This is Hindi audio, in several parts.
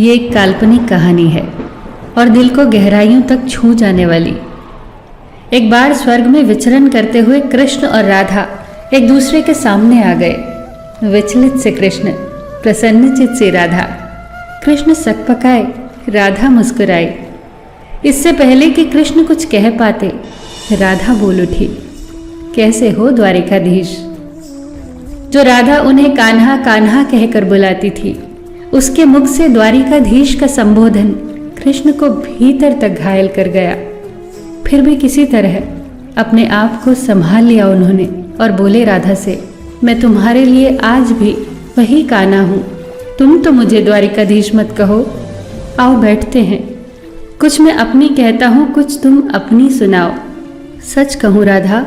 ये एक काल्पनिक कहानी है और दिल को गहराइयों तक छू जाने वाली। एक बार स्वर्ग में विचरण करते हुए कृष्ण और राधा एक दूसरे के सामने आ गए। विचलित से कृष्ण, प्रसन्नचित से राधा। कृष्ण सकपकाए, राधा मुस्कुराई। इससे पहले कि कृष्ण कुछ कह पाते, राधा बोल उठी, कैसे हो द्वारिकाधीश। जो राधा उन्हें कान्हा कान्हा कहकर बुलाती थी, उसके मुख से द्वारिकाधीश का संबोधन कृष्ण को भीतर तक घायल कर गया। फिर भी किसी तरह अपने आप को संभाल लिया उन्होंने और बोले राधा से, मैं तुम्हारे लिए आज भी वही कान्हा हूँ। तुम तो मुझे द्वारिकाधीश मत कहो। आओ बैठते हैं। कुछ मैं अपनी कहता हूँ, कुछ तुम अपनी सुनाओ। सच कहूँ राधा,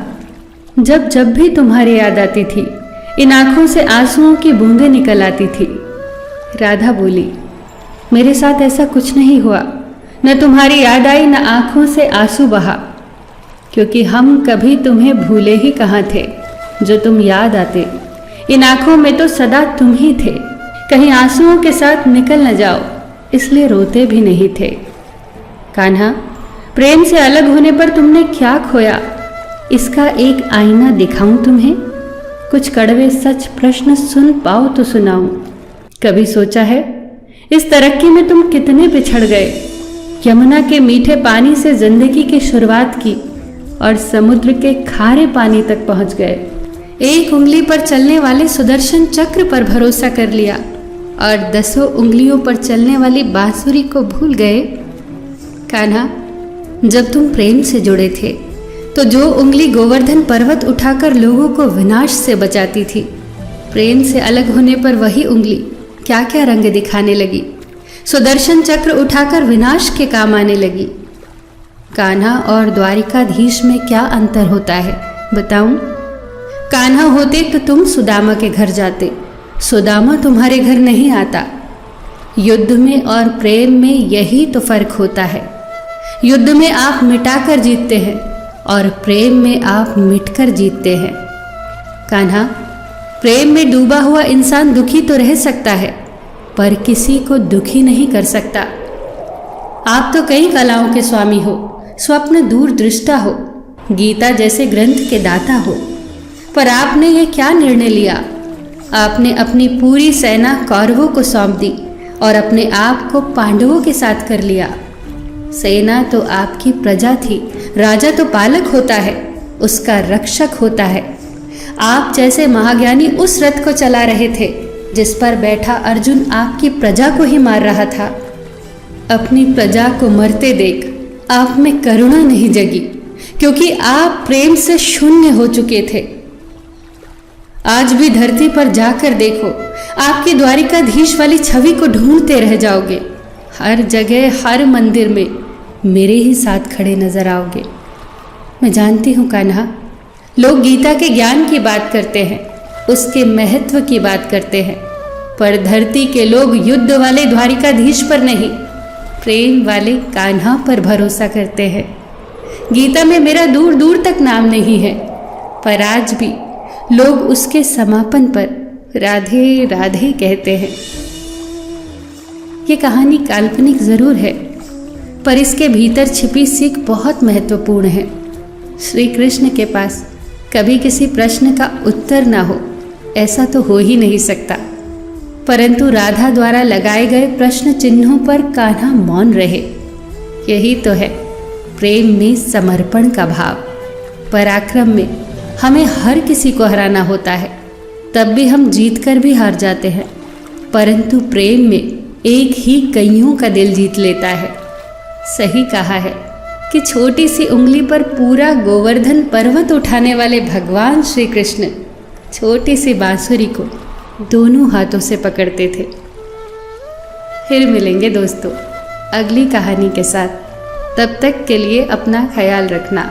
जब जब भी तुम्हारी याद आती थी, इन आंखों से आंसुओं की बूंदें निकल आती थी। राधा बोली, मेरे साथ ऐसा कुछ नहीं हुआ। न तुम्हारी याद आई, न आंखों से आंसू बहा, क्योंकि हम कभी तुम्हें भूले ही कहाँ थे। जो तुम याद आते, इन आंखों में तो सदा तुम ही थे। कहीं आंसुओं के साथ निकल न जाओ, इसलिए रोते भी नहीं थे। कान्हा, प्रेम से अलग होने पर तुमने क्या खोया, इसका एक आईना दिखाऊं तुम्हें। कुछ कड़वे सच प्रश्न सुन पाओ तो सुनाऊं। कभी सोचा है इस तरक्की में तुम कितने पिछड़ गए। यमुना के मीठे पानी से जिंदगी की शुरुआत की और समुद्र के खारे पानी तक पहुंच गए। एक उंगली पर चलने वाले सुदर्शन चक्र पर भरोसा कर लिया और 10 उंगलियों पर चलने वाली बांसुरी को भूल गए। कान्हा, जब तुम प्रेम से जुड़े थे तो जो उंगली गोवर्धन पर्वत उठाकर लोगों को विनाश से बचाती थी, प्रेम से अलग होने पर वही उंगली क्या क्या रंग दिखाने लगी। सुदर्शन चक्र उठाकर विनाश के काम आने लगी। कान्हा और द्वारिकाधीश में क्या अंतर होता है बताऊं? कान्हा होते तो तुम सुदामा के घर जाते, सुदामा तुम्हारे घर नहीं आता। युद्ध में और प्रेम में यही तो फर्क होता है। युद्ध में आप मिटाकर जीतते हैं और प्रेम में आप मिटकर जीतते हैं। कान्हा, प्रेम में डूबा हुआ इंसान दुखी तो रह सकता है, पर किसी को दुखी नहीं कर सकता। आप तो कई कलाओं के स्वामी हो, स्वप्न दूरदृष्टा हो, गीता जैसे ग्रंथ के दाता हो, पर आपने ये क्या निर्णय लिया? आपने अपनी पूरी सेना कौरवों को सौंप दी और अपने आप को पांडवों के साथ कर लिया। सेना तो आपकी प्रजा थी, राजा तो पालक होता है, उसका रक्षक होता है। आप जैसे महाज्ञानी उस रथ को चला रहे थे जिस पर बैठा अर्जुन आपकी प्रजा को ही मार रहा था। अपनी प्रजा को मरते देख आप में करुणा नहीं जगी, क्योंकि आप प्रेम से शून्य हो चुके थे। आज भी धरती पर जाकर देखो, आपकी द्वारिकाधीश वाली छवि को ढूंढते रह जाओगे। हर जगह, हर मंदिर में मेरे ही साथ खड़े नजर आओगे। मैं जानती हूँ कान्हा, लोग गीता के ज्ञान की बात करते हैं, उसके महत्व की बात करते हैं, पर धरती के लोग युद्ध वाले द्वारिकाधीश पर नहीं, प्रेम वाले कान्हा पर भरोसा करते हैं। गीता में मेरा दूर दूर तक नाम नहीं है, पर आज भी लोग उसके समापन पर राधे राधे कहते हैं। ये कहानी काल्पनिक जरूर है, पर इसके भीतर छिपी सीख बहुत महत्वपूर्ण है। श्री कृष्ण के पास कभी किसी प्रश्न का उत्तर ना हो, ऐसा तो हो ही नहीं सकता, परंतु राधा द्वारा लगाए गए प्रश्न चिन्हों पर कान्हा मौन रहे। यही तो है प्रेम में समर्पण का भाव। पराक्रम में हमें हर किसी को हराना होता है, तब भी हम जीत कर भी हार जाते हैं, परंतु प्रेम में एक ही कईयों का दिल जीत लेता है। सही कहा है कि छोटी सी उंगली पर पूरा गोवर्धन पर्वत उठाने वाले भगवान श्री कृष्ण छोटी सी बांसुरी को दोनों हाथों से पकड़ते थे। फिर मिलेंगे दोस्तों अगली कहानी के साथ। तब तक के लिए अपना ख्याल रखना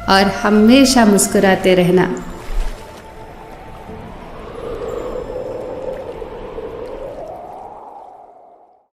और हमेशा मुस्कुराते रहना।